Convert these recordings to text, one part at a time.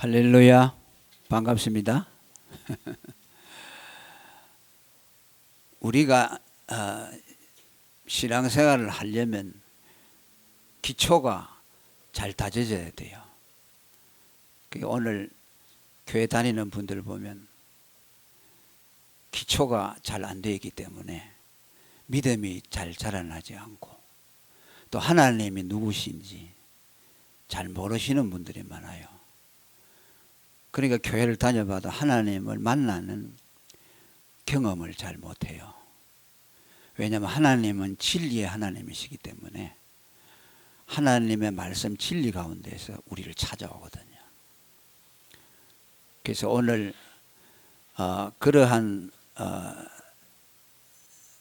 할렐루야, 반갑습니다. 우리가 신앙생활을 하려면 기초가 잘 다져져야 돼요. 오늘 교회 다니는 분들 보면 기초가 잘 안 되어 있기 때문에 믿음이 잘 자라나지 않고 또 하나님이 누구신지 잘 모르시는 분들이 많아요. 그러니까 교회를 다녀봐도 하나님을 만나는 경험을 잘 못해요. 왜냐하면 하나님은 진리의 하나님이시기 때문에 하나님의 말씀 진리 가운데서 우리를 찾아오거든요. 그래서 오늘 그러한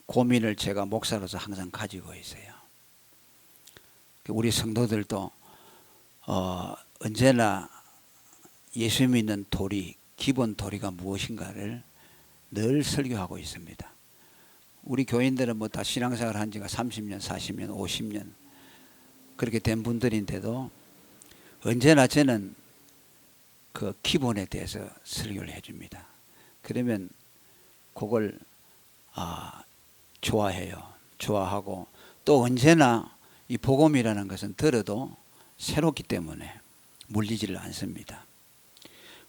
고민을 제가 목사로서 항상 가지고 있어요. 우리 성도들도 언제나 예수 믿는 도리, 기본 도리가 무엇인가를 늘 설교하고 있습니다. 우리 교인들은 뭐 다 신앙생활 한 지가 30년, 40년, 50년 그렇게 된 분들인데도 언제나 저는 그 기본에 대해서 설교를 해줍니다. 그러면 그걸 좋아해요. 좋아하고 또 언제나 이 복음이라는 것은 들어도 새롭기 때문에 물리지를 않습니다.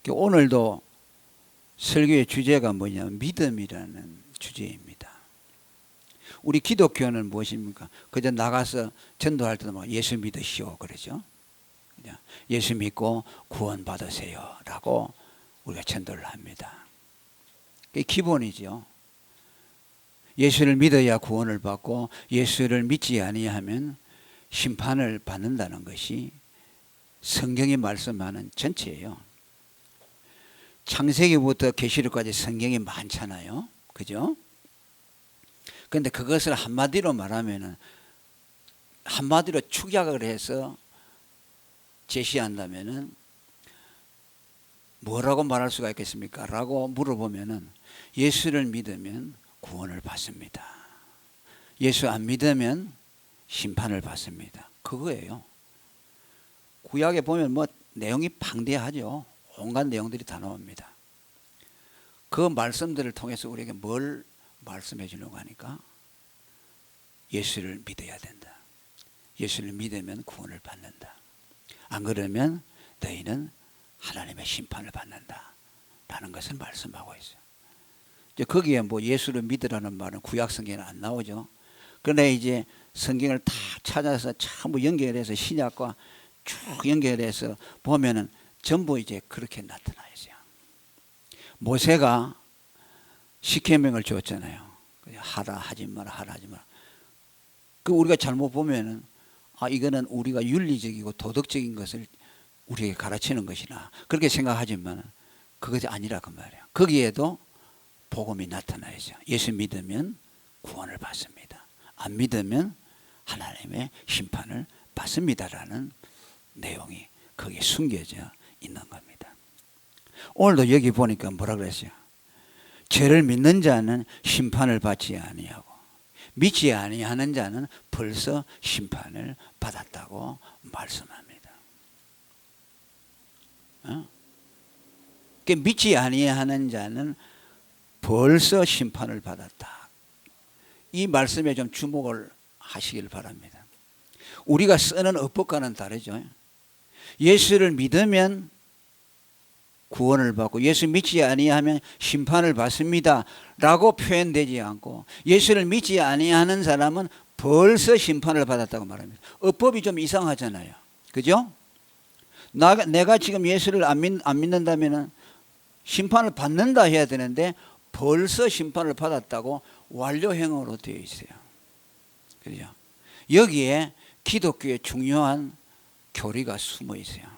오늘도 설교의 주제가 뭐냐면 믿음이라는 주제입니다. 우리 기독교는 무엇입니까? 그저 나가서 전도할 때도 막 예수 믿으시오 그러죠. 예수 믿고 구원 받으세요 라고 우리가 전도를 합니다. 그게 기본이죠. 예수를 믿어야 구원을 받고 예수를 믿지 아니하면 심판을 받는다는 것이 성경이 말씀하는 전체예요. 창세기부터 계시록까지 성경이 많잖아요. 그죠? 그런데 그것을 한마디로 말하면은 한마디로 축약을 해서 제시한다면은 뭐라고 말할 수가 있겠습니까? 라고 물어보면은 예수를 믿으면 구원을 받습니다. 예수 안 믿으면 심판을 받습니다. 그거예요. 구약에 보면 뭐 내용이 방대하죠. 온갖 내용들이 다 나옵니다. 그 말씀들을 통해서 우리에게 뭘 말씀해 주려고 하니까 예수를 믿어야 된다. 예수를 믿으면 구원을 받는다. 안 그러면 너희는 하나님의 심판을 받는다. 라는 것을 말씀하고 있어요. 이제 거기에 뭐 예수를 믿으라는 말은 구약 성경에 안 나오죠. 그런데 이제 성경을 다 찾아서 전부 연결해서 신약과 쭉 연결해서 보면은 전부 이제 그렇게 나타나 있어요. 모세가 10계명을 줬잖아요. 하라 하지 마라 하라 하지 마라. 그 우리가 잘못 보면은 이거는 우리가 윤리적이고 도덕적인 것을 우리에게 가르치는 것이나 그렇게 생각하지만 그것이 아니라 그 말이에요. 거기에도 복음이 나타나 있어요. 예수 믿으면 구원을 받습니다. 안 믿으면 하나님의 심판을 받습니다라는 내용이 거기에 숨겨져 있는 겁니다. 오늘도 여기 보니까 뭐라 그랬어요? 죄를 믿는 자는 심판을 받지 아니하고 믿지 아니하는 자는 벌써 심판을 받았다고 말씀합니다. 믿지 아니하는 자는 벌써 심판을 받았다. 이 말씀에 좀 주목을 하시길 바랍니다. 우리가 쓰는 어법과는 다르죠. 예수를 믿으면 구원을 받고 예수 믿지 아니하면 심판을 받습니다 라고 표현되지 않고 예수를 믿지 아니하는 사람은 벌써 심판을 받았다고 말합니다. 어법이 좀 이상하잖아요. 그죠? 내가 지금 예수를 안 믿는다면 심판을 받는다 해야 되는데 벌써 심판을 받았다고 완료형으로 되어 있어요. 그죠? 여기에 기독교의 중요한 교리가 숨어 있어요.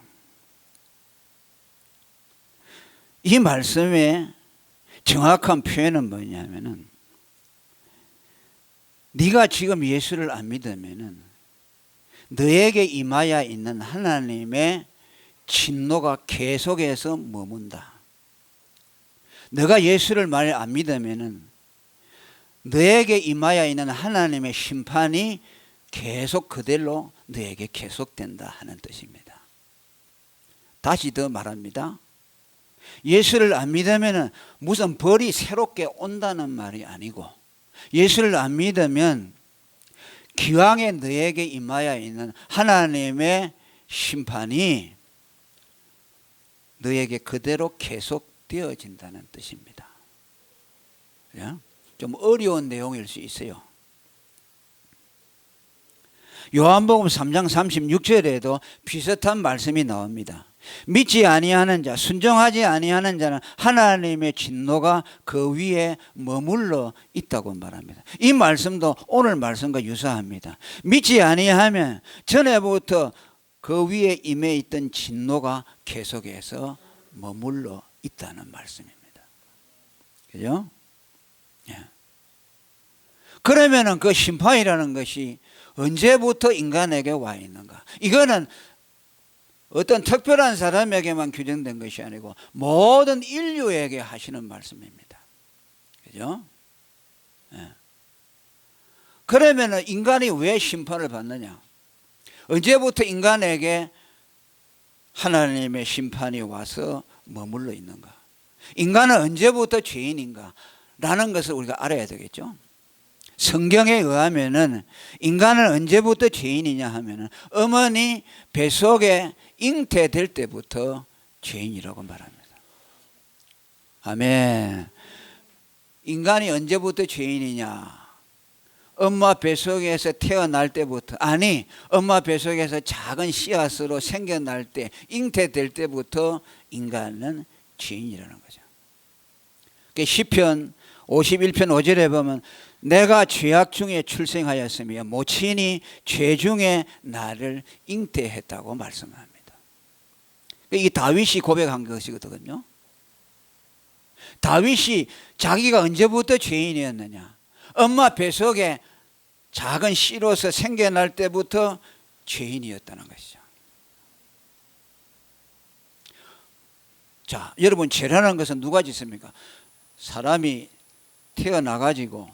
이 말씀의 정확한 표현은 뭐냐면은 네가 지금 예수를 안 믿으면은 너에게 임하여 있는 하나님의 진노가 계속해서 머문다. 너가 예수를 만일 안 믿으면은 너에게 임하여 있는 하나님의 심판이 계속 그대로 너에게 계속된다 하는 뜻입니다. 다시 더 말합니다. 예수를 안 믿으면 무슨 벌이 새롭게 온다는 말이 아니고, 예수를 안 믿으면 기왕에 너에게 임하여 있는 하나님의 심판이 너에게 그대로 계속되어진다는 뜻입니다. 좀 어려운 내용일 수 있어요. 요한복음 3장 36절에도 비슷한 말씀이 나옵니다. 믿지 아니하는 자, 순종하지 아니하는 자는 하나님의 진노가 그 위에 머물러 있다고 말합니다. 이 말씀도 오늘 말씀과 유사합니다. 믿지 아니하면 전에부터 그 위에 임해 있던 진노가 계속해서 머물러 있다는 말씀입니다. 그죠? 예. 그러면은 그 심판이라는 것이 언제부터 인간에게 와 있는가? 이거는 어떤 특별한 사람에게만 규정된 것이 아니고 모든 인류에게 하시는 말씀입니다. 그죠? 예. 그러면은 인간이 왜 심판을 받느냐? 언제부터 인간에게 하나님의 심판이 와서 머물러 있는가? 인간은 언제부터 죄인인가? 라는 것을 우리가 알아야 되겠죠? 성경에 의하면은 인간은 언제부터 죄인이냐 하면은 어머니 뱃속에 잉태될 때부터 죄인이라고 말합니다. 아멘. 인간이 언제부터 죄인이냐? 엄마 뱃속에서 태어날 때부터, 아니 엄마 뱃속에서 작은 씨앗으로 생겨날 때, 잉태될 때부터 인간은 죄인이라는 거죠. 시편 51편 5절에 보면 내가 죄악 중에 출생하였으며 모친이 죄 중에 나를 잉태했다고 말씀합니다. 이게 다윗이 고백한 것이거든요. 다윗이 자기가 언제부터 죄인이었느냐? 엄마 뱃속에 작은 씨로서 생겨날 때부터 죄인이었다는 것이죠. 자, 여러분, 죄라는 것은 누가 짓습니까? 사람이 태어나가지고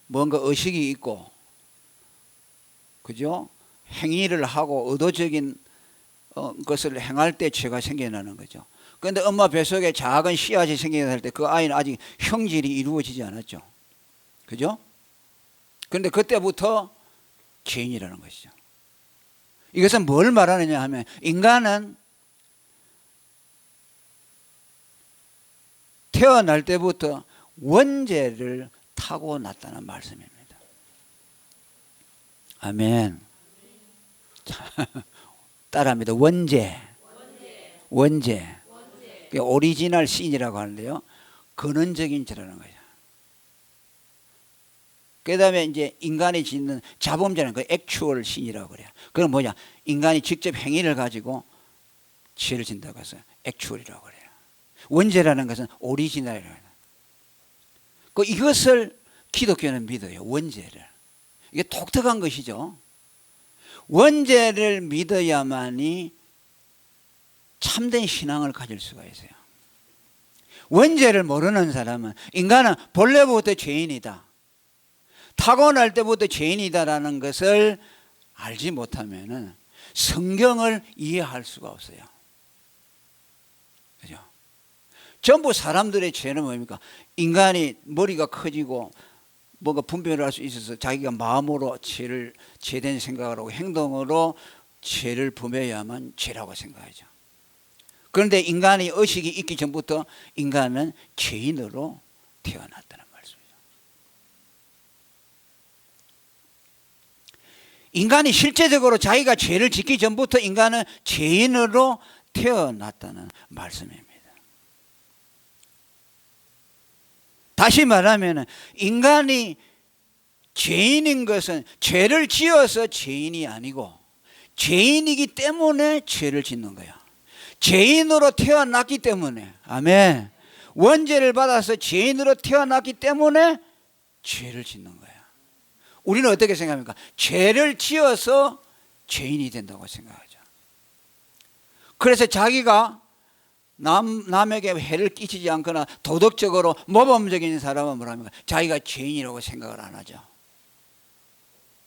뭔가 의식이 있고, 그죠? 행위를 하고 의도적인 것을 행할 때 죄가 생겨나는 거죠. 그런데 엄마 뱃속에 작은 씨앗이 생겨날 때 그 아이는 아직 형질이 이루어지지 않았죠. 그죠? 그런데 그때부터 죄인이라는 것이죠. 이것은 뭘 말하느냐 하면 인간은 태어날 때부터 원죄를 타고났다는 말씀입니다. 아멘. 따라합니다. 원죄. 오리지널 신이라고 하는데요. 근원적인 죄라는 거죠. 그 다음에 이제 인간이 짓는 자범죄는 그 액추얼 신이라고 그래요. 그건 뭐냐? 인간이 직접 행위를 가지고 죄를 짓는다고 해서 액추얼이라고 그래요. 원죄라는 것은 오리지널이라고 해요. 이것을 기독교는 믿어요. 원죄를. 이게 독특한 것이죠. 원죄를 믿어야만이 참된 신앙을 가질 수가 있어요. 원죄를 모르는 사람은 인간은 본래부터 죄인이다, 타고날 때부터 죄인이다라는 것을 알지 못하면은 성경을 이해할 수가 없어요. 그죠? 전부 사람들의 죄는 뭡니까? 인간이 머리가 커지고 뭔가 분별을 할 수 있어서 자기가 마음으로 죄된 생각을 하고 행동으로 죄를 범해야만 죄라고 생각하죠. 그런데 인간이 의식이 있기 전부터 인간은 죄인으로 태어났다는 말씀이죠. 인간이 실제적으로 자기가 죄를 짓기 전부터 인간은 죄인으로 태어났다는 말씀입니다. 다시 말하면 인간이 죄인인 것은 죄를 지어서 죄인이 아니고 죄인이기 때문에 죄를 짓는 거야. 죄인으로 태어났기 때문에, 아멘, 원죄를 받아서 죄인으로 태어났기 때문에 죄를 짓는 거야. 우리는 어떻게 생각합니까? 죄를 지어서 죄인이 된다고 생각하죠. 그래서 자기가 남에게 해를 끼치지 않거나 도덕적으로 모범적인 사람은 뭐랍니까? 자기가 죄인이라고 생각을 안 하죠.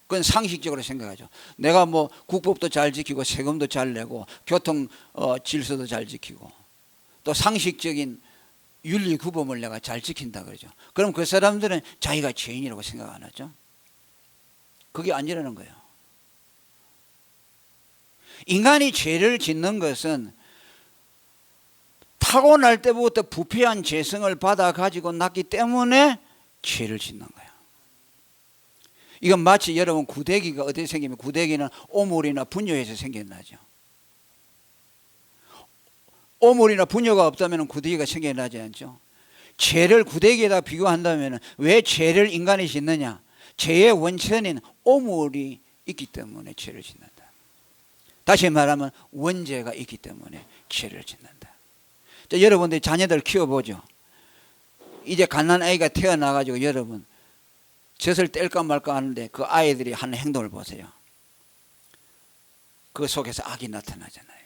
그건 상식적으로 생각하죠. 내가 뭐 국법도 잘 지키고 세금도 잘 내고 교통 질서도 잘 지키고 또 상식적인 윤리 규범을 내가 잘 지킨다 그러죠. 그럼 그 사람들은 자기가 죄인이라고 생각 안 하죠. 그게 아니라는 거예요. 인간이 죄를 짓는 것은 타고날 때부터 부패한 죄성을 받아 가지고 났기 때문에 죄를 짓는 거예요. 이건 마치 여러분 구데기가 어떻게 생기면 구데기는 오물이나 분뇨에서 생겨나죠. 오물이나 분뇨가 없다면 구데기가 생겨나지 않죠. 죄를 구데기에다 비교한다면 왜 죄를 인간이 짓느냐? 죄의 원천인 오물이 있기 때문에 죄를 짓는다. 다시 말하면 원죄가 있기 때문에 죄를 짓는다. 자, 여러분들 자녀들 키워보죠. 이제 갓난아이가 태어나가지고 여러분 젖을 뗄까 말까 하는데 그 아이들이 하는 행동을 보세요. 그 속에서 악이 나타나잖아요.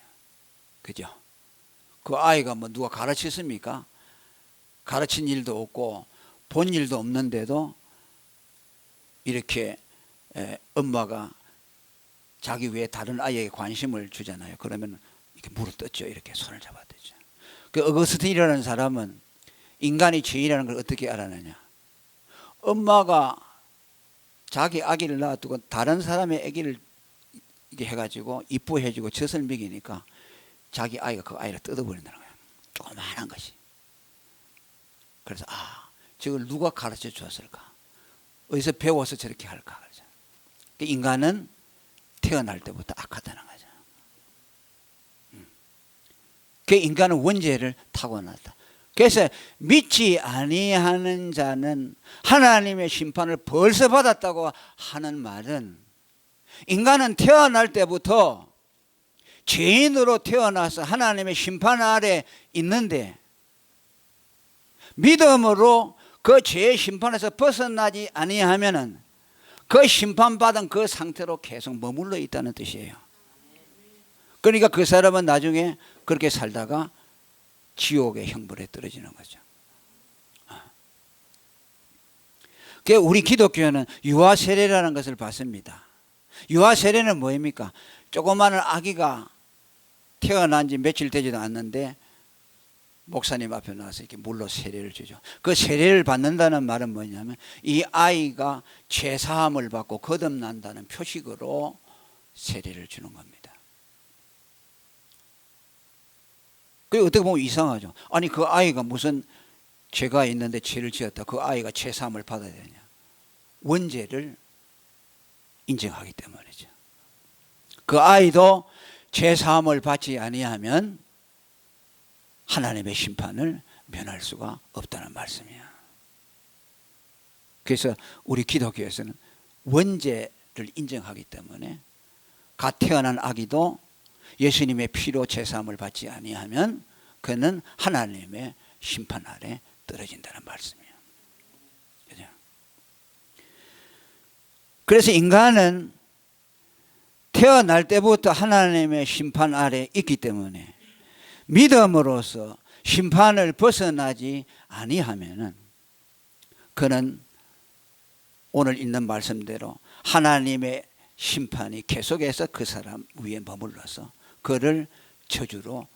그죠? 그 아이가 뭐 누가 가르쳤습니까? 가르친 일도 없고 본 일도 없는데도 이렇게 엄마가 자기 외에 다른 아이에게 관심을 주잖아요. 그러면 이렇게 물어뜯죠. 이렇게 손을 잡아뜯죠. 그 어거스틴이라는 사람은 인간이 죄인이라는 걸 어떻게 알아내냐? 엄마가 자기 아기를 낳아두고 다른 사람의 아기를 이렇게 해가지고 이뻐해주고 젖을 먹이니까 자기 아이가 그 아이를 뜯어버린다는 거예요. 조그마한 것이. 그래서 저걸 누가 가르쳐 줬을까? 어디서 배워서 저렇게 할까? 인간은 태어날 때부터 악하다는 거죠. 그 인간은 원죄를 타고났다. 그래서 믿지 아니하는 자는 하나님의 심판을 벌써 받았다고 하는 말은 인간은 태어날 때부터 죄인으로 태어나서 하나님의 심판 아래 있는데 믿음으로 그 죄의 심판에서 벗어나지 아니하면은 그 심판받은 그 상태로 계속 머물러 있다는 뜻이에요. 그러니까 그 사람은 나중에 그렇게 살다가 지옥의 형벌에 떨어지는 거죠. 그래서 우리 기독교는 유아 세례라는 것을 받습니다. 유아 세례는 뭐입니까? 조그마한 아기가 태어난 지 며칠 되지도 않는데 목사님 앞에 나와서 이렇게 물로 세례를 주죠. 그 세례를 받는다는 말은 뭐냐면 이 아이가 죄사함을 받고 거듭난다는 표식으로 세례를 주는 겁니다. 그게 어떻게 보면 이상하죠. 아니 그 아이가 무슨 죄가 있는데 죄를 지었다. 그 아이가 죄사함을 받아야 되냐. 원죄를 인정하기 때문이죠. 그 아이도 죄사함을 받지 아니하면 하나님의 심판을 면할 수가 없다는 말씀이야. 그래서 우리 기독교에서는 원죄를 인정하기 때문에 갓 태어난 아기도 예수님의 피로 죄사함을 받지 아니하면 그는 하나님의 심판 아래 떨어진다는 말씀이에요. 그죠? 그래서 인간은 태어날 때부터 하나님의 심판 아래 있기 때문에 믿음으로써 심판을 벗어나지 아니하면은 그는 오늘 있는 말씀대로 하나님의 심판이 계속해서 그 사람 위에 머물러서 그를 저주로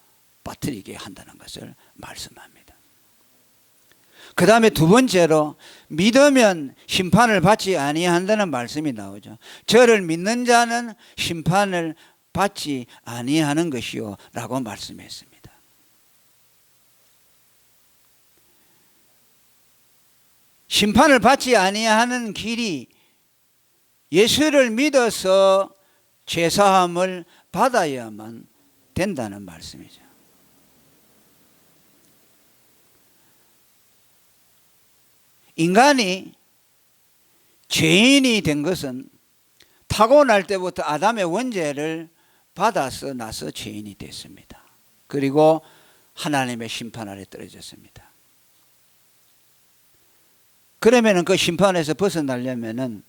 빠뜨리게 한다는 것을 말씀합니다. 그 다음에 두 번째로 믿으면 심판을 받지 아니한다는 말씀이 나오죠. 저를 믿는 자는 심판을 받지 아니하는 것이요 라고 말씀했습니다. 심판을 받지 아니하는 길이 예수를 믿어서 죄사함을 받아야만 된다는 말씀이죠. 인간이 죄인이 된 것은 타고날 때부터 아담의 원죄를 받아서 나서 죄인이 됐습니다. 그리고 하나님의 심판 아래 떨어졌습니다. 그러면 그 심판에서 벗어나려면은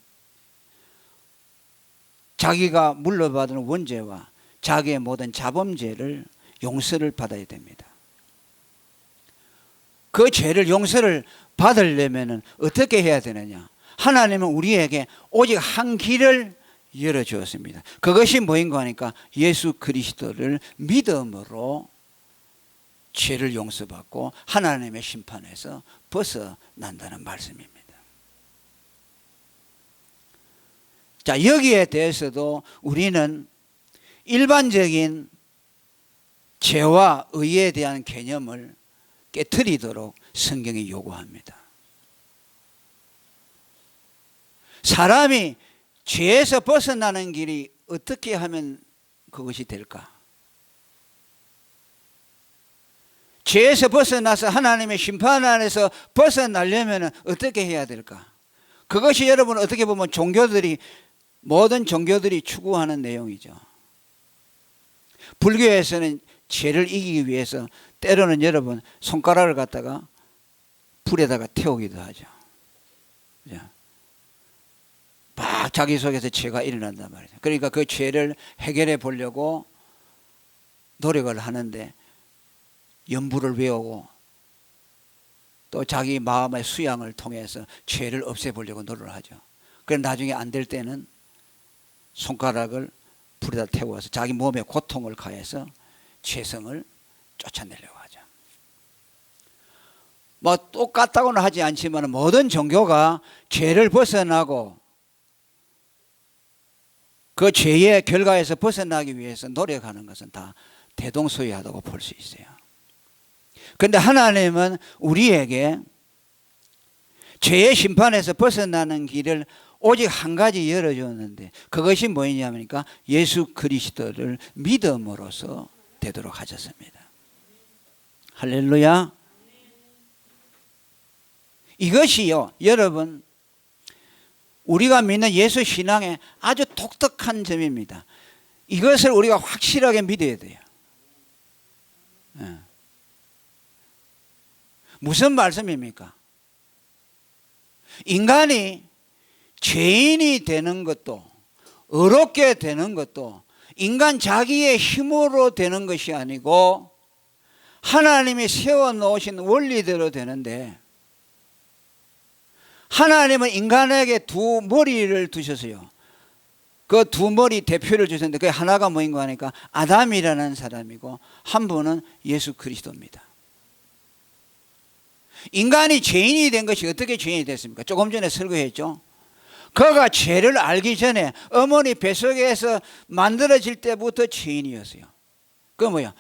자기가 물려받은 원죄와 자기의 모든 자범죄를 용서를 받아야 됩니다. 그 죄를 용서를 받으려면은 어떻게 해야 되느냐? 하나님은 우리에게 오직 한 길을 열어주었습니다. 그것이 뭐인가 하니까 예수 그리스도를 믿음으로 죄를 용서받고 하나님의 심판에서 벗어난다는 말씀입니다. 자, 여기에 대해서도 우리는 일반적인 죄와 의에 대한 개념을 깨트리도록 성경이 요구합니다. 사람이 죄에서 벗어나는 길이 어떻게 하면 그것이 될까? 죄에서 벗어나서 하나님의 심판 안에서 벗어나려면 어떻게 해야 될까? 그것이 여러분 어떻게 보면 모든 종교들이 추구하는 내용이죠. 불교에서는 죄를 이기기 위해서 때로는 여러분 손가락을 갖다가 불에다가 태우기도 하죠. 막 자기 속에서 죄가 일어난단 말이죠. 그러니까 그 죄를 해결해 보려고 노력을 하는데 연부를 외우고 또 자기 마음의 수양을 통해서 죄를 없애보려고 노력을 하죠. 그럼 나중에 안 될 때는 손가락을 불에다 태워서 자기 몸에 고통을 가해서 죄성을 쫓아내려고 하죠. 뭐 똑같다고는 하지 않지만 모든 종교가 죄를 벗어나고 그 죄의 결과에서 벗어나기 위해서 노력하는 것은 다 대동소이하다고 볼 수 있어요. 그런데 하나님은 우리에게 죄의 심판에서 벗어나는 길을 오직 한 가지 열어줬는데 그것이 뭐냐니까 예수 그리스도를 믿음으로써 되도록 하셨습니다. 할렐루야. 이것이요, 여러분, 우리가 믿는 예수 신앙의 아주 독특한 점입니다. 이것을 우리가 확실하게 믿어야 돼요. 무슨 말씀입니까? 인간이 죄인이 되는 것도 어렵게 되는 것도 인간 자기의 힘으로 되는 것이 아니고 하나님이 세워놓으신 원리대로 되는데, 하나님은 인간에게 두 머리를 두셨어요. 그 두 머리 대표를 주셨는데 그 하나가 뭐인가 하니까 아담이라는 사람이고 한 분은 예수 그리스도입니다. 인간이 죄인이 된 것이 어떻게 죄인이 됐습니까? 조금 전에 설교했죠. 그가 죄를 알기 전에 어머니 뱃속에서 만들어질 때부터 죄인이었어요. 그 뭐야?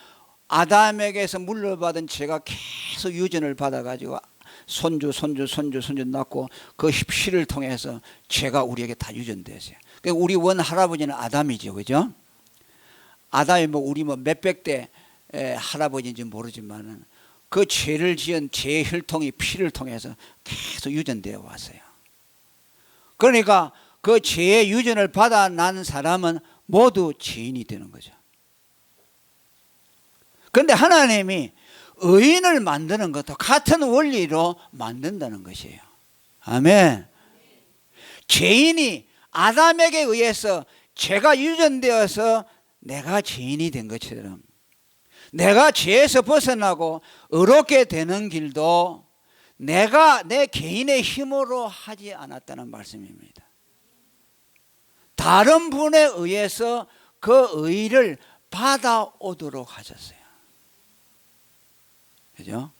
아담에게서 물려받은 죄가 계속 유전을 받아가지고 손주 낳고 그 피를 통해서 죄가 우리에게 다 유전됐어요. 우리 원 할아버지는 아담이죠, 그죠? 아담이 우리 몇백 대 할아버지인지 모르지만은 그 죄를 지은 죄의 혈통이 피를 통해서 계속 유전되어 왔어요. 그러니까 그 죄의 유전을 받아 난 사람은 모두 죄인이 되는 거죠. 그런데 하나님이 의인을 만드는 것도 같은 원리로 만든다는 것이에요. 아멘. 죄인이 아담에게 의해서 죄가 유전되어서 내가 죄인이 된 것처럼 내가 죄에서 벗어나고 의롭게 되는 길도 내가 내 개인의 힘으로 하지 않았다는 말씀입니다. 다른 분에 의해서 그 의를 받아오도록 하셨어요. 그죠?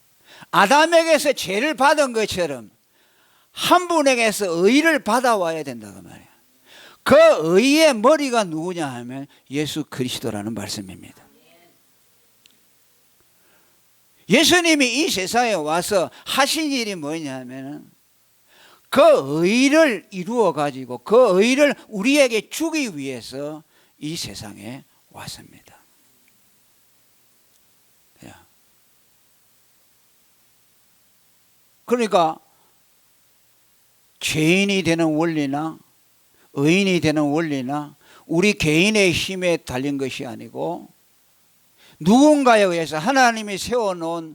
아담에게서 죄를 받은 것처럼 한 분에게서 의를 받아와야 된다고 말이에요. 그 의의 머리가 누구냐 하면 예수 그리스도라는 말씀입니다. 예수님이 이 세상에 와서 하신 일이 뭐냐 하면 그 의를 이루어 가지고 그 의를 우리에게 주기 위해서 이 세상에 왔습니다. 그러니까 죄인이 되는 원리나 의인이 되는 원리나 우리 개인의 힘에 달린 것이 아니고 누군가에 의해서 하나님이 세워놓은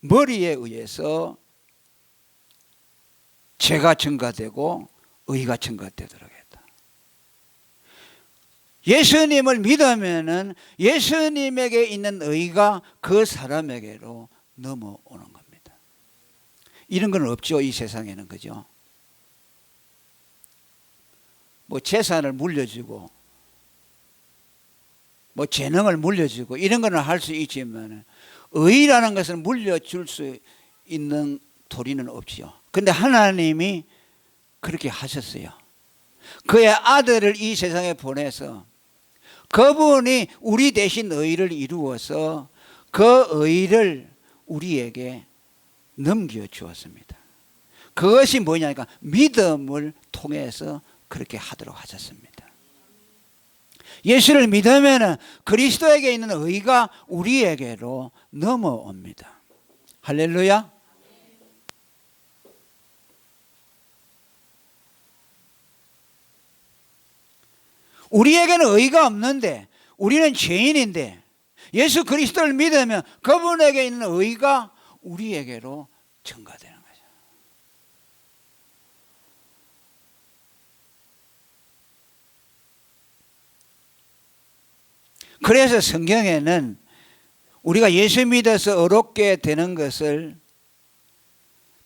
머리에 의해서 죄가 증가되고 의가 증가되도록 했다. 예수님을 믿으면은 예수님에게 있는 의가 그 사람에게로 넘어오는 겁니다. 이런 건 없죠, 이 세상에는. 그죠? 뭐 재산을 물려주고 뭐 재능을 물려주고 이런 거는 할 수 있지만 의라는 것은 물려줄 수 있는 도리는 없지요. 근데 하나님이 그렇게 하셨어요. 그의 아들을 이 세상에 보내서 그분이 우리 대신 의를 이루어서 그 의를 우리에게 넘겨주었습니다. 그것이 뭐냐니까 믿음을 통해서 그렇게 하도록 하셨습니다. 예수를 믿으면 그리스도에게 있는 의가 우리에게로 넘어옵니다. 할렐루야. 우리에게는 의가 없는데, 우리는 죄인인데 예수 그리스도를 믿으면 그분에게 있는 의가 우리에게로 증가되는 거죠. 그래서 성경에는 우리가 예수 믿어서 의롭게 되는 것을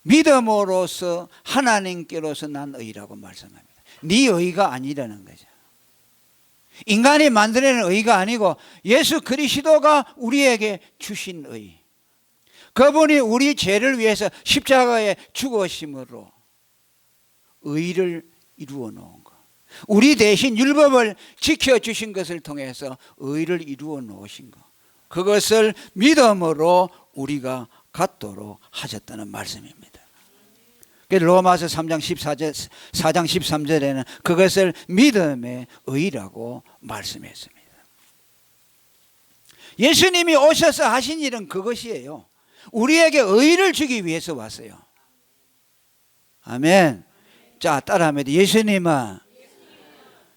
믿음으로써 하나님께로서 난 의라고 말씀합니다. 네 의가 아니라는 거죠. 인간이 만들어낸 의가 아니고 예수 그리스도가 우리에게 주신 의, 그분이 우리 죄를 위해서 십자가에 죽으심으로 의를 이루어 놓은 것, 우리 대신 율법을 지켜주신 것을 통해서 의를 이루어 놓으신 것, 그것을 믿음으로 우리가 갖도록 하셨다는 말씀입니다. 로마서 3장 4장 13절에는 그것을 믿음의 의라고 말씀했습니다. 예수님이 오셔서 하신 일은 그것이에요. 우리에게 의를 주기 위해서 왔어요. 아멘. 자, 따라하면 예수님은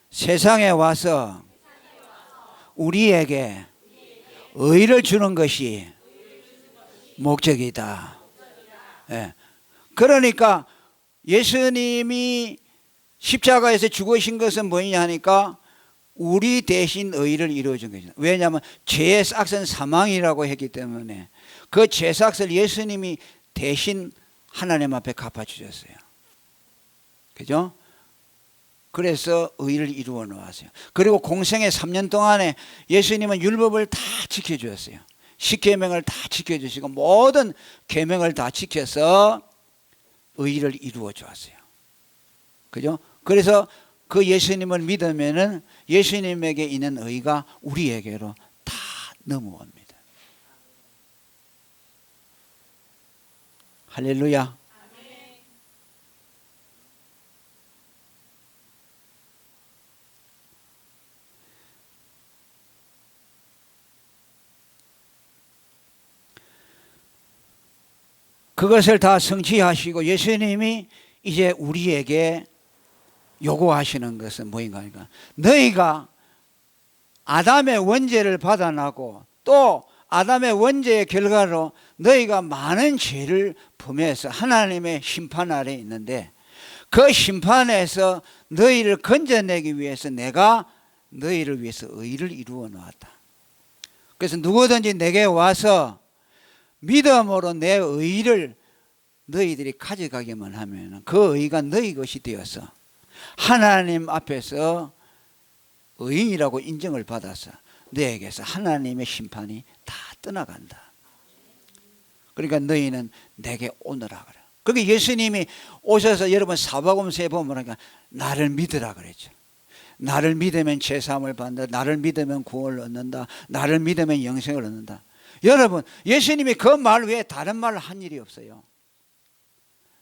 세상에 와서 우리에게 의를 주는 것이 목적이다. 네. 그러니까 예수님이 십자가에서 죽으신 것은 뭐냐 하니까 우리 대신 의를 이루어준 것이다. 왜냐하면 죄의 삭은 사망이라고 했기 때문에 그 죄 삭을 예수님이 대신 하나님 앞에 갚아주셨어요. 그죠? 그래서 의를 이루어 놓았어요. 그리고 공생의 3년 동안에 예수님은 율법을 다 지켜주었어요. 10계명을 다 지켜주시고 모든 계명을 다 지켜서 의를 이루어 주었어요. 그죠? 그래서 그 예수님을 믿으면은 예수님에게 있는 의가 우리에게로 다 넘어옵니다. 할렐루야. 그것을 다 성취하시고 예수님이 이제 우리에게 요구하시는 것은 뭐인가 하니까 너희가 아담의 원죄를 받아나고 또 아담의 원죄의 결과로 너희가 많은 죄를 범해서 하나님의 심판 아래에 있는데 그 심판에서 너희를 건져내기 위해서 내가 너희를 위해서 의를 이루어 놓았다. 그래서 누구든지 내게 와서 믿음으로 내 의를 너희들이 가져가기만 하면 그 의가 너희 것이 되어서 하나님 앞에서 의인이라고 인정을 받아서 너에게서 하나님의 심판이 다 떠나간다. 그러니까 너희는 내게 오너라 그래. 그게 예수님이 오셔서 여러분 사복음서에 보면 그러니까 나를 믿으라 그랬죠. 나를 믿으면 죄사함을 받는다. 나를 믿으면 구원을 얻는다. 나를 믿으면 영생을 얻는다. 여러분 예수님이 그 말 외에 다른 말을 한 일이 없어요.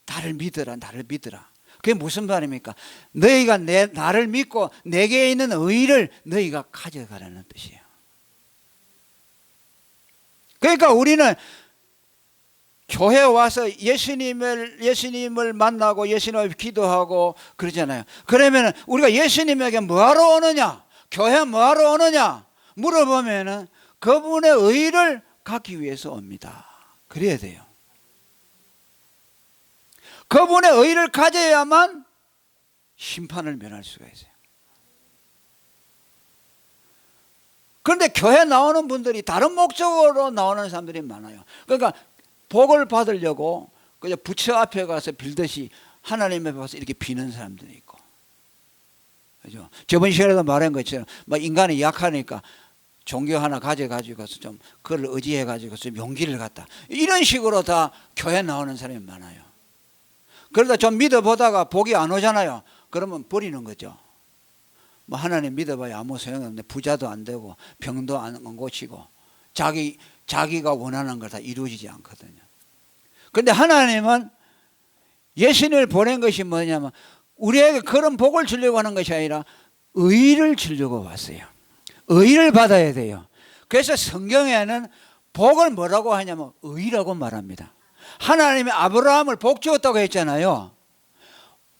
나를 믿으라, 나를 믿으라. 그게 무슨 말입니까? 너희가 나를 믿고 내게 있는 의를 너희가 가져가라는 뜻이에요. 그러니까 우리는 교회에 와서 예수님을 만나고 예수님을 기도하고 그러잖아요. 그러면 우리가 예수님에게 뭐하러 오느냐? 교회 뭐하러 오느냐? 물어보면은 그분의 의를 갖기 위해서 옵니다. 그래야 돼요. 그분의 의를 가져야만 심판을 면할 수가 있어요. 그런데 교회 나오는 분들이 다른 목적으로 나오는 사람들이 많아요. 그러니까 복을 받으려고 그저 부처 앞에 가서 빌듯이 하나님 앞에 가서 이렇게 비는 사람들이 있고, 그죠? 저번 시간에도 말한 것처럼 막 인간이 약하니까 종교 하나 가져가지고서 좀 그걸 의지해가지고 좀 용기를 갖다, 이런 식으로 다 교회 나오는 사람이 많아요. 그러다 좀 믿어보다가 복이 안 오잖아요. 그러면 버리는 거죠. 뭐 하나님 믿어봐야 아무 소용없는데 부자도 안 되고 병도 안 고치고 자기가 원하는 걸 다 이루어지지 않거든요. 그런데 하나님은 예수님을 보낸 것이 뭐냐면 우리에게 그런 복을 주려고 하는 것이 아니라 의를 주려고 왔어요. 의를 받아야 돼요. 그래서 성경에는 복을 뭐라고 하냐면 의라고 말합니다. 하나님이 아브라함을 복 주었다고 했잖아요.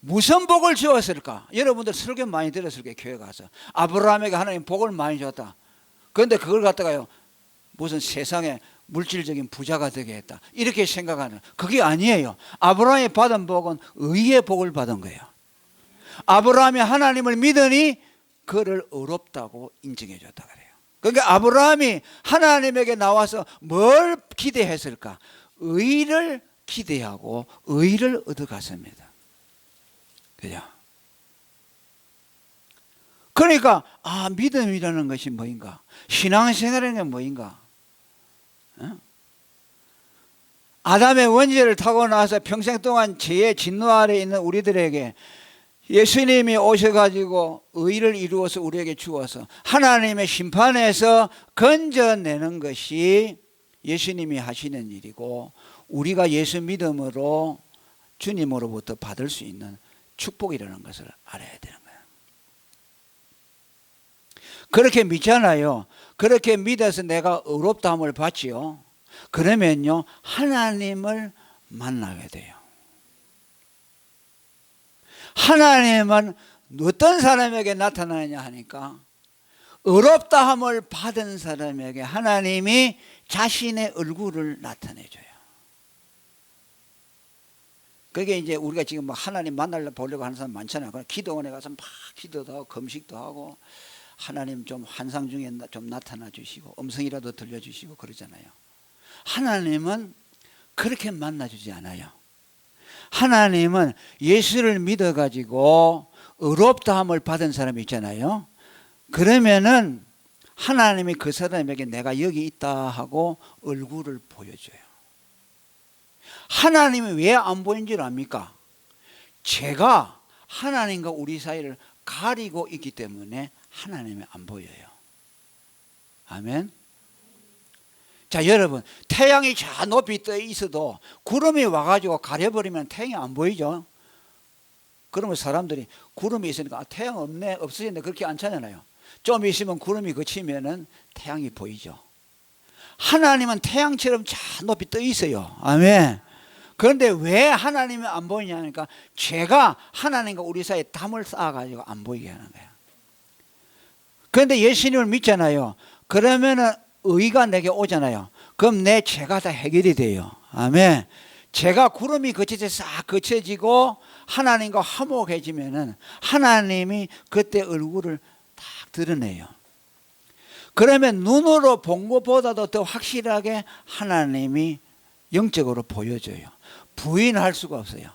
무슨 복을 주었을까? 여러분들 설교 많이 들었을 거예요. 교회 가서 아브라함에게 하나님 복을 많이 줬다. 그런데 그걸 갖다가요 무슨 세상에 물질적인 부자가 되게 했다 이렇게 생각하는, 그게 아니에요. 아브라함이 받은 복은 의의 복을 받은 거예요. 아브라함이 하나님을 믿으니 그를 의롭다고 인정해 줬다 그래요. 그러니까 아브라함이 하나님에게 나와서 뭘 기대했을까? 의를 기대하고 의를 얻어갔습니다. 그죠? 그러니까 믿음이라는 것이 뭐인가? 신앙생활이라는 게 뭐인가? 아담의 원죄를 타고 나서 평생 동안 죄의 진노 아래 있는 우리들에게 예수님이 오셔가지고 의를 이루어서 우리에게 주어서 하나님의 심판에서 건져내는 것이 예수님이 하시는 일이고, 우리가 예수 믿음으로 주님으로부터 받을 수 있는 축복이라는 것을 알아야 되는 거예요. 그렇게 믿잖아요. 그렇게 믿어서 내가 의롭다함을 받지요. 그러면요 하나님을 만나게 돼요. 하나님은 어떤 사람에게 나타나느냐 하니까 의롭다함을 받은 사람에게 하나님이 자신의 얼굴을 나타내줘요. 그게 이제 우리가 지금 막 하나님 만나려 보려고 하는 사람 많잖아요. 기도원에 가서 막 기도도 하고 금식도 하고 하나님 좀 환상 중에 좀 나타나 주시고 음성이라도 들려주시고 그러잖아요. 하나님은 그렇게 만나주지 않아요. 하나님은 예수를 믿어가지고 의롭다함을 받은 사람이 있잖아요. 그러면은 하나님이 그 사람에게 내가 여기 있다 하고 얼굴을 보여줘요. 하나님이 왜 안 보인 줄 압니까? 죄가 하나님과 우리 사이를 가리고 있기 때문에 하나님이 안 보여요. 아멘. 자, 여러분, 태양이 저 높이 떠 있어도 구름이 와가지고 가려버리면 태양이 안 보이죠. 그러면 사람들이 구름이 있으니까 태양 없네, 없어졌네, 그렇게 안 찾아나요. 좀 있으면 구름이 그치면은 태양이 보이죠. 하나님은 태양처럼 저 높이 떠 있어요. 아멘. 그런데 왜 하나님이 안 보이냐 하니까 죄가 하나님과 우리 사이에 담을 쌓아가지고 안 보이게 하는 거예요. 그런데 예수님을 믿잖아요. 그러면은 의가 내게 오잖아요. 그럼 내 죄가 다 해결이 돼요. 아멘. 죄가 구름이 그쳐서 싹 그쳐지고 하나님과 화목해지면은 하나님이 그때 얼굴을 딱 드러내요. 그러면 눈으로 본 것보다도 더 확실하게 하나님이 영적으로 보여줘요. 부인할 수가 없어요.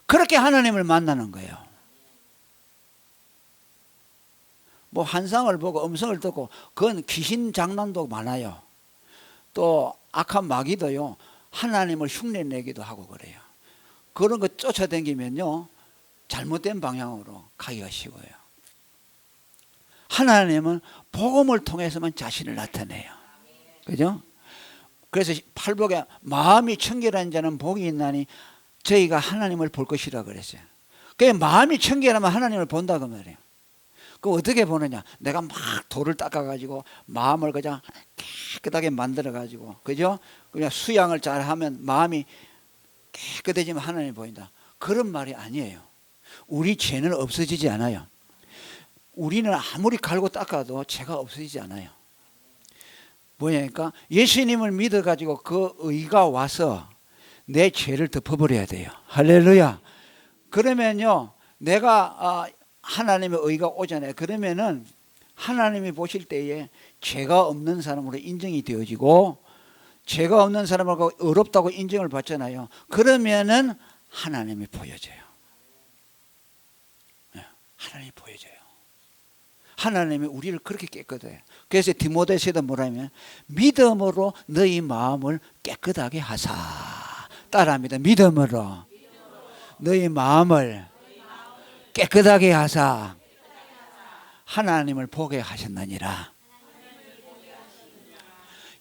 그렇게 하나님을 만나는 거예요. 뭐 환상을 보고 음성을 듣고 그건 귀신 장난도 많아요. 또 악한 마귀도요 하나님을 흉내내기도 하고 그래요. 그런 거 쫓아다니면요 잘못된 방향으로 가기가 쉬워요. 하나님은 복음을 통해서만 자신을 나타내요. 그죠? 그래서 팔복에 마음이 청결한 자는 복이 있나니 저희가 하나님을 볼 것이라 그랬어요. 그 마음이 청결하면 하나님을 본다고 말해요. 그럼 어떻게 보느냐? 내가 막 돌을 닦아가지고 마음을 그냥 깨끗하게 만들어가지고, 그죠? 그냥 수양을 잘하면 마음이 깨끗해지면 하나님이 보인다. 그런 말이 아니에요. 우리 죄는 없어지지 않아요. 우리는 아무리 갈고 닦아도 죄가 없어지지 않아요. 뭐냐니까 예수님을 믿어가지고 그 의가 와서 내 죄를 덮어버려야 돼요. 할렐루야. 그러면요 내가 하나님의 의가 오잖아요. 그러면은 하나님이 보실 때에 죄가 없는 사람으로 인정이 되어지고 죄가 없는 사람하고 의롭다고 인정을 받잖아요. 그러면은 하나님이 보여져요. 하나님이 보여져요. 하나님이 우리를 그렇게 깨끗해요. 그래서 디모데서도 뭐라면 믿음으로 너희 마음을 깨끗하게 하사. 따라합니다. 믿음으로 너희 마음을 깨끗하게 하사 하나님을 보게 하셨느니라.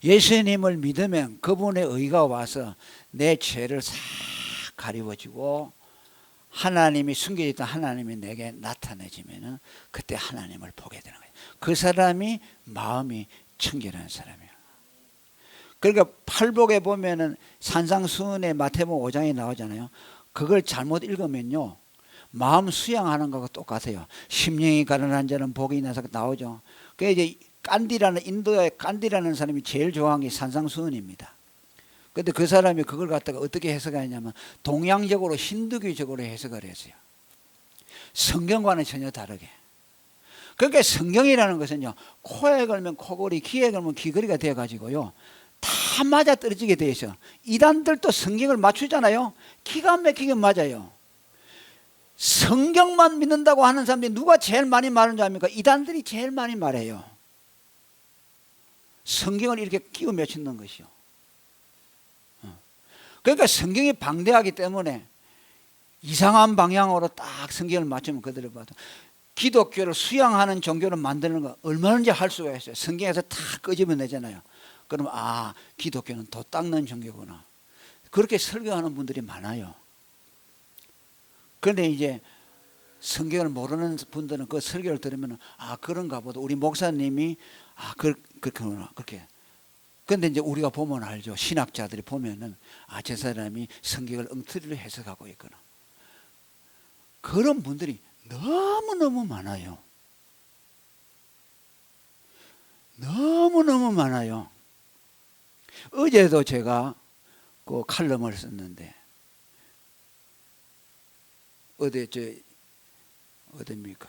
예수님을 믿으면 그분의 의가 와서 내 죄를 싹 가리워지고 하나님이 숨겨있던 하나님이 내게 나타내지면 그때 하나님을 보게 되는 거예요. 그 사람이 마음이 청결한 사람이에요. 그러니까 팔복에 보면은 산상수훈의 마태복음 5장에 나오잖아요. 그걸 잘못 읽으면요 마음 수양하는 거하고 똑같아요. 심령이 가난한 자는 복이 있나서 나오죠. 그 이제 깐디라는 인도의 깐디라는 사람이 제일 좋아하는 게 산상수훈입니다. 근데 그 사람이 그걸 갖다가 어떻게 해석하냐면 동양적으로 힌두교적으로 해석을 했어요. 성경과는 전혀 다르게. 그러니까 성경이라는 것은요 코에 걸면 코걸이, 귀에 걸면 귀걸이가 되어 가지고요 다 맞아 떨어지게 되어 있어요. 이단들도 성경을 맞추잖아요. 기가 막히게 맞아요. 성경만 믿는다고 하는 사람들이 누가 제일 많이 말하는 줄 압니까? 이단들이 제일 많이 말해요. 성경을 이렇게 끼워 맞추는 것이요. 그러니까 성경이 방대하기 때문에 이상한 방향으로 딱 성경을 맞추면 그대로 봐도 기독교를 수양하는 종교를 만드는 거 얼마든지 할 수가 있어요. 성경에서 다 끄집어내잖아요. 그러면 아 기독교는 도 닦는 종교구나. 그렇게 설교하는 분들이 많아요. 그런데 이제 성경을 모르는 분들은 그 설교를 들으면 아 그런가 보다. 우리 목사님이 아 그렇구나 그렇게. 그런데 이제 우리가 보면 알죠. 신학자들이 보면은 아 저 사람이 성경을 엉터리로 해석하고 있구나. 그런 분들이 너무너무 많아요. 너무너무 많아요. 어제도 제가 그 칼럼을 썼는데 어디입니까?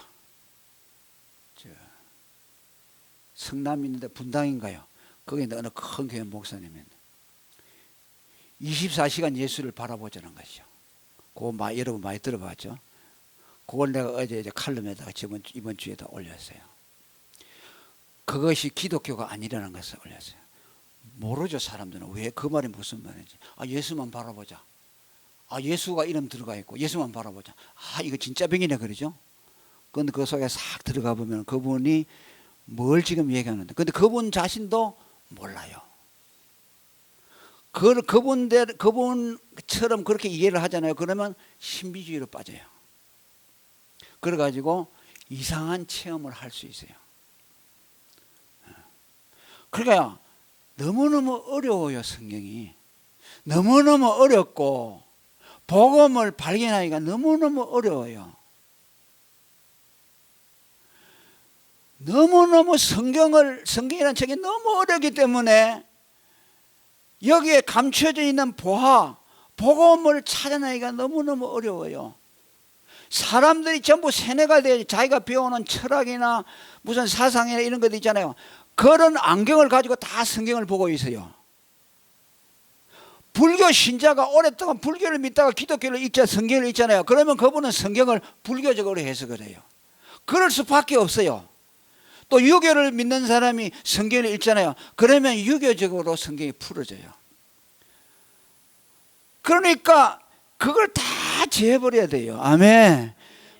성남 있는데 분당인가요? 거기 어느 큰 교회 목사님인데 24시간 예수를 바라보자는 것이죠. 그거 여러분 많이 들어봤죠? 그걸 내가 어제 이제 칼럼에다가 이번 주에다 올렸어요. 그것이 기독교가 아니라는 것을 올렸어요. 모르죠. 사람들은 왜 그 말이 무슨 말인지. 아 예수만 바라보자. 아 예수가 이름 들어가 있고 예수만 바라보자. 아 이거 진짜 병이네 그러죠. 그런데 그 속에 싹 들어가 보면 그분이 뭘 지금 얘기하는데 근데 그분 자신도 몰라요. 그분처럼 그렇게 이해를 하잖아요. 그러면 신비주의로 빠져요. 그래가지고 이상한 체험을 할 수 있어요. 그러니까 너무너무 어려워요. 성경이 너무너무 어렵고 복음을 발견하기가 너무너무 어려워요. 너무너무 성경이라는 책이 너무 어렵기 때문에 여기에 감춰져 있는 복음을 찾아내기가 너무너무 어려워요. 사람들이 전부 세뇌가 돼야지. 자기가 배우는 철학이나 무슨 사상이나 이런 것도 있잖아요. 그런 안경을 가지고 다 성경을 보고 있어요. 불교 신자가 오랫동안 불교를 믿다가 기독교를 읽자 성경을 읽잖아요. 그러면 그분은 성경을 불교적으로 해석을 해요. 그럴 수밖에 없어요. 또 유교를 믿는 사람이 성경을 읽잖아요. 그러면 유교적으로 성경이 풀어져요. 그러니까 그걸 다 제해버려야 돼요. 아멘.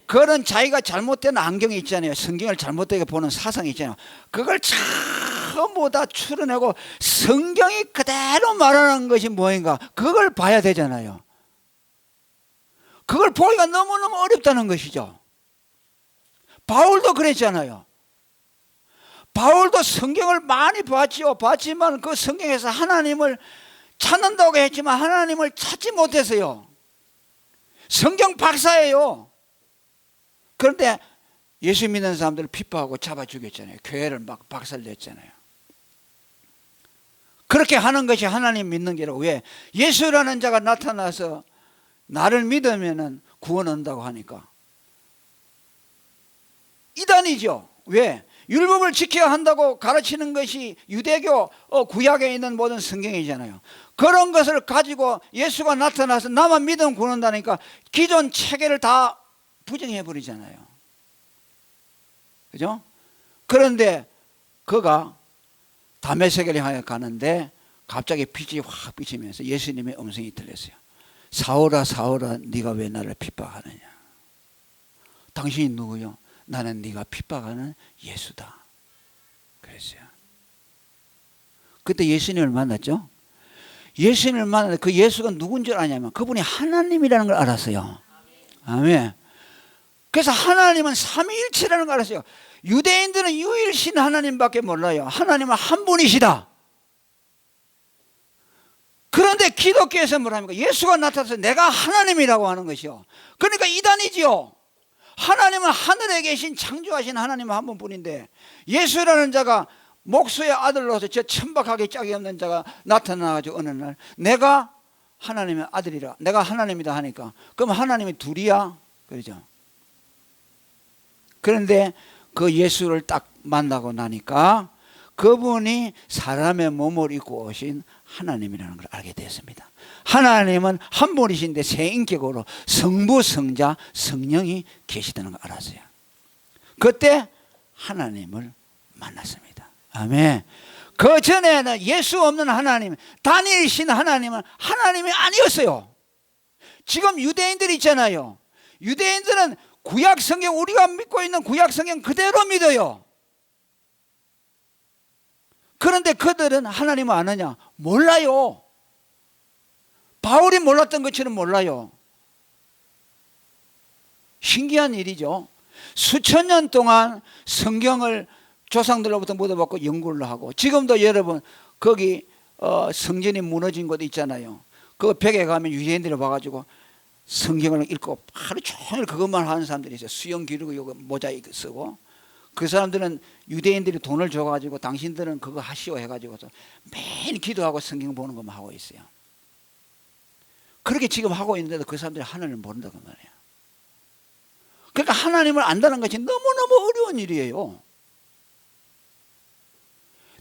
그런 자기가 잘못된 안경이 있잖아요. 성경을 잘못되게 보는 사상이 있잖아요. 그걸 전부 다 추려내고 성경이 그대로 말하는 것이 뭐인가 그걸 봐야 되잖아요. 그걸 보기가 너무너무 어렵다는 것이죠. 바울도 그랬잖아요. 바울도 성경을 많이 봤지요. 봤지만 그 성경에서 하나님을 찾는다고 했지만 하나님을 찾지 못했어요. 성경 박사예요. 그런데 예수 믿는 사람들을 핍박하고 잡아 죽였잖아요. 교회를 막 박살냈잖아요. 그렇게 하는 것이 하나님 믿는 게라고. 왜? 예수라는 자가 나타나서 나를 믿으면 구원 온다고 하니까 이단이죠. 왜? 율법을 지켜야 한다고 가르치는 것이 유대교 구약에 있는 모든 성경이잖아요. 그런 것을 가지고 예수가 나타나서 나만 믿으면 구원한다니까 기존 체계를 다 부정해 버리잖아요. 그죠? 그런데 그가 다메섹을 향해 가는데 갑자기 빛이 확 비치면서 예수님의 음성이 들렸어요. 사울아 사울아 네가 왜 나를 핍박하느냐. 당신이 누구요? 나는 네가 핍박하는 예수다. 그랬어요. 그때 예수님을 만났죠. 예수님을 만났는데 그 예수가 누군 줄 아냐면 그분이 하나님이라는 걸 알았어요. 아멘. 그래서 하나님은 삼위일체라는 걸 알았어요. 유대인들은 유일신 하나님밖에 몰라요. 하나님은 한 분이시다. 그런데 기독교에서 뭐랍니까? 예수가 나타나서 내가 하나님이라고 하는 것이요. 그러니까 이단이지요. 하나님은 하늘에 계신 창조하신 하나님 한 분뿐인데 예수라는 자가 목수의 아들로서 저 천박하게 짝이 없는 자가 나타나가지고 어느 날 내가 하나님의 아들이라, 내가 하나님이다 하니까 그럼 하나님이 둘이야? 그러죠. 그런데 그 예수를 딱 만나고 나니까 그분이 사람의 몸을 입고 오신 하나님이라는 걸 알게 되었습니다. 하나님은 한 분이신데 세 인격으로 성부, 성자, 성령이 계시다는 걸 알았어요. 그때 하나님을 만났습니다. 아멘. 그 전에는 예수 없는 하나님, 단일신 하나님은 하나님이 아니었어요. 지금 유대인들이 있잖아요. 유대인들은 구약 성경, 우리가 믿고 있는 구약 성경 그대로 믿어요. 그런데 그들은 하나님을 아느냐? 몰라요. 바울이 몰랐던 것처럼 몰라요. 신기한 일이죠. 수천 년 동안 성경을 조상들로부터 묻어받고 연구를 하고 지금도 여러분 거기 성전이 무너진 곳 있잖아요. 그 벽에 가면 유대인들이 와가지고 성경을 읽고 하루 종일 그것만 하는 사람들이 있어요. 수영 기르고 모자이크 쓰고. 그 사람들은 유대인들이 돈을 줘가지고 당신들은 그거 하시오 해가지고 매일 기도하고 성경 보는 것만 하고 있어요. 그렇게 지금 하고 있는데도 그 사람들이 하나님을 모른다고 말이에요. 그러니까 하나님을 안다는 것이 너무너무 어려운 일이에요.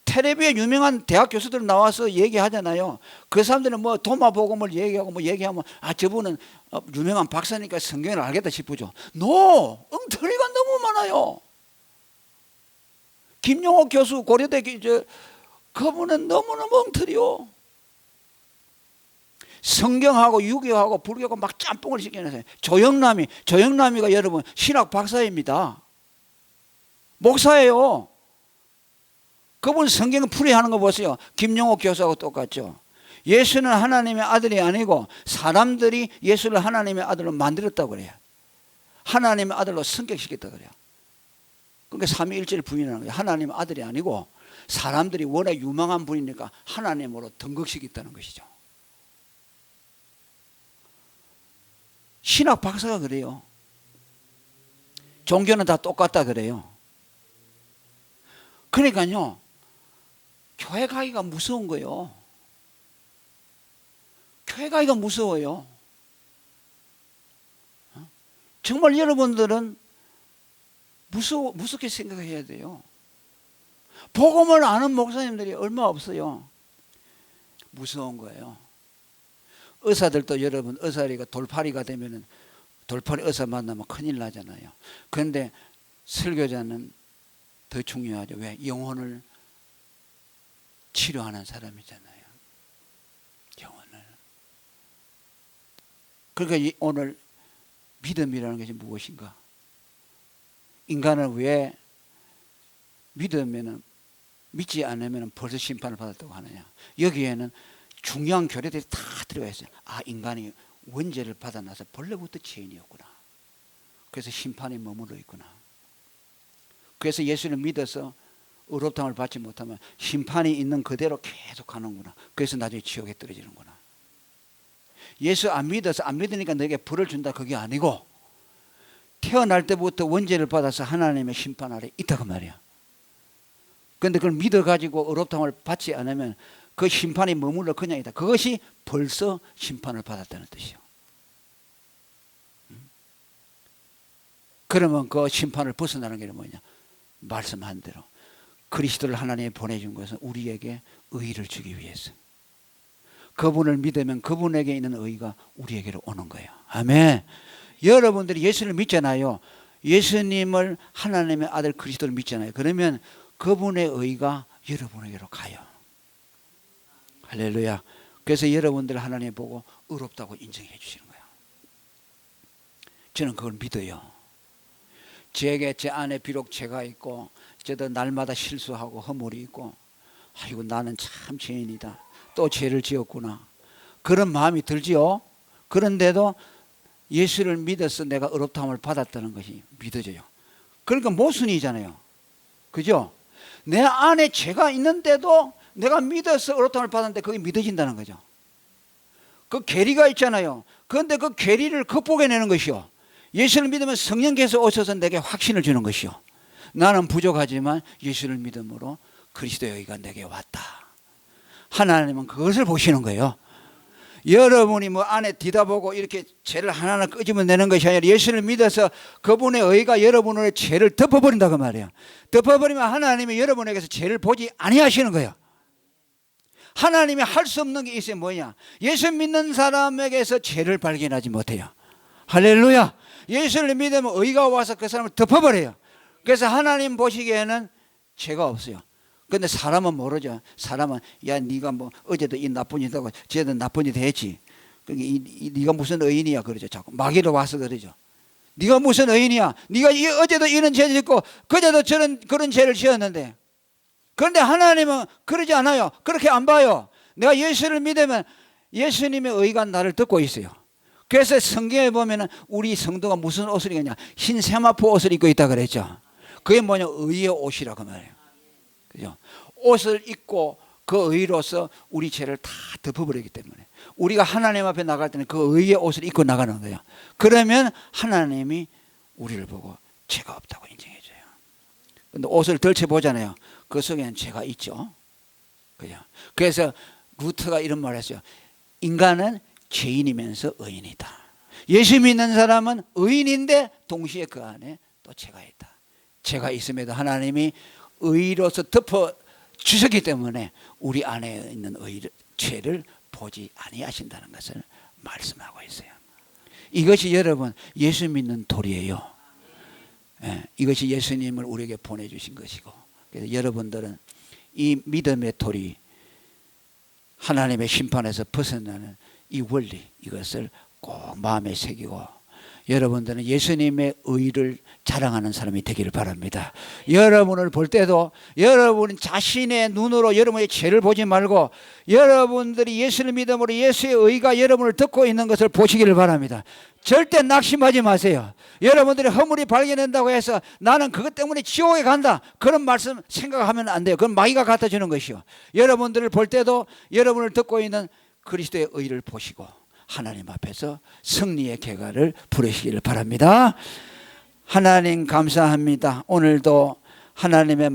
텔레비에 유명한 대학 교수들 나와서 얘기하잖아요. 그 사람들은 뭐 도마복음을 얘기하고 뭐 얘기하면 저분은 유명한 박사니까 성경을 알겠다 싶으죠. 엉터리가 너무 많아요. 김용옥 교수 고려대 그분은 너무너무 엉터리요. 성경하고 유교하고 불교하고 막 짬뽕을 시켜내세요. 조영남이가 여러분 신학 박사입니다. 목사예요. 그분 성경 풀이하는 거 보세요. 김용옥 교수하고 똑같죠. 예수는 하나님의 아들이 아니고 사람들이 예수를 하나님의 아들로 만들었다고 그래요. 하나님의 아들로 성격시켰다고 그래요. 그러니까 삼위일체를 부인하는 거예요. 하나님의 아들이 아니고 사람들이 워낙 유망한 분이니까 하나님으로 등극시켰다는 것이죠. 신학 박사가 그래요. 종교는 다 똑같다 그래요. 그러니까요, 교회 가기가 무서운 거예요. 교회 가기가 무서워요. 정말 여러분들은 무섭게 생각해야 돼요. 복음을 아는 목사님들이 얼마 없어요. 무서운 거예요. 의사들도 여러분 의사리가 돌팔이가 되면은 돌팔이 의사 만나면 큰일 나잖아요. 그런데 설교자는 더 중요하죠. 왜? 영혼을 치료하는 사람이잖아요. 영혼을. 그러니까 오늘 믿음이라는 것이 무엇인가? 인간을 왜 믿지 않으면 벌써 심판을 받았다고 하느냐? 여기에는 중요한 교리들이 다 들어가 있어요. 인간이 원죄를 받아나서 본래부터 죄인이었구나. 그래서 심판이 머물러 있구나. 그래서 예수를 믿어서 의롭다함을 받지 못하면 심판이 있는 그대로 계속 가는구나. 그래서 나중에 지옥에 떨어지는구나. 예수 안 믿으니까 너에게 벌을 준다 그게 아니고 태어날 때부터 원죄를 받아서 하나님의 심판 아래 있다고 말이야. 그런데 그걸 믿어가지고 의롭다함을 받지 않으면 그 심판이 머물러 그냥 있다. 그것이 벌써 심판을 받았다는 뜻이요. 그러면 그 심판을 벗어나는 게 뭐냐? 말씀한 대로 그리스도를 하나님이 보내준 것은 우리에게 의를 주기 위해서. 그분을 믿으면 그분에게 있는 의가 우리에게로 오는 거예요. 아멘. 여러분들이 예수를 믿잖아요. 예수님을 하나님의 아들 그리스도를 믿잖아요. 그러면 그분의 의가 여러분에게로 가요. 할렐루야. 그래서 여러분들 하나님 보고 의롭다고 인정해 주시는 거예요. 저는 그걸 믿어요. 제 안에 비록 죄가 있고 저도 날마다 실수하고 허물이 있고 아이고 나는 참 죄인이다. 또 죄를 지었구나. 그런 마음이 들지요. 그런데도 예수를 믿어서 내가 의롭다함을 받았다는 것이 믿어져요. 그러니까 모순이잖아요. 그죠? 내 안에 죄가 있는데도 내가 믿어서 의롭다함을 받았는데 그게 믿어진다는 거죠. 그 괴리가 있잖아요. 그런데 그 괴리를 극복해내는 것이요. 예수를 믿으면 성령께서 오셔서 내게 확신을 주는 것이요. 나는 부족하지만 예수를 믿음으로 그리스도의 의가 내게 왔다. 하나님은 그것을 보시는 거예요. 여러분이 뭐 안에 뒤다보고 이렇게 죄를 하나하나 끄집어내는 것이 아니라 예수를 믿어서 그분의 의가 여러분의 죄를 덮어버린다 그 말이에요. 덮어버리면 하나님이 여러분에게서 죄를 보지 아니하시는 거예요. 하나님이 할 수 없는 게 있어요. 뭐냐? 예수 믿는 사람에게서 죄를 발견하지 못해요. 할렐루야. 예수를 믿으면 의가 와서 그 사람을 덮어버려요. 그래서 하나님 보시기에는 죄가 없어요. 근데 사람은 모르죠. 사람은 야 네가 뭐 어제도 이 나쁜 짓 하고 쟤도 나쁜 짓 했지. 네가 무슨 의인이야 그러죠. 자꾸 마귀로 와서 그러죠. 네가 무슨 의인이야. 네가 어제도 이런 죄를 짓고 그제도 그런 죄를 지었는데. 그런데 하나님은 그러지 않아요. 그렇게 안 봐요. 내가 예수를 믿으면 예수님의 의가 나를 듣고 있어요. 그래서 성경에 보면은 우리 성도가 무슨 옷을 입느냐 흰 세마포 옷을 입고 있다 그랬죠. 그게 뭐냐 의의 옷이라고 말해요. 그죠? 옷을 입고 그 의로서 우리 죄를 다 덮어버리기 때문에 우리가 하나님 앞에 나갈 때는 그 의의 옷을 입고 나가는 거예요. 그러면 하나님이 우리를 보고 죄가 없다고 인정해 줘요. 근데 옷을 덜쳐보잖아요. 그 속에는 죄가 있죠. 그죠? 그래서 루터가 이런 말을 했어요. 인간은 죄인이면서 의인이다. 예수 믿는 사람은 의인인데 동시에 그 안에 또 죄가 있다. 죄가 있음에도 하나님이 의로서 덮어 주셨기 때문에 우리 안에 있는 죄를 보지 아니하신다는 것을 말씀하고 있어요. 이것이 여러분 예수 믿는 도리예요. 예, 이것이 예수님을 우리에게 보내주신 것이고 그래서 여러분들은 이 믿음의 도리 하나님의 심판에서 벗어나는 이 원리 이것을 꼭 마음에 새기고 여러분들은 예수님의 의를 자랑하는 사람이 되기를 바랍니다. 여러분을 볼 때도 여러분 자신의 눈으로 여러분의 죄를 보지 말고 여러분들이 예수를 믿음으로 예수의 의가 여러분을 듣고 있는 것을 보시기를 바랍니다. 절대 낙심하지 마세요. 여러분들이 허물이 발견된다고 해서 나는 그것 때문에 지옥에 간다 그런 말씀 생각하면 안 돼요. 그건 마귀가 갖다 주는 것이요. 여러분들을 볼 때도 여러분을 듣고 있는 그리스도의 의를 보시고 하나님 앞에서 승리의 계가를 부르시기를 바랍니다. 하나님 감사합니다. 오늘도 하나님의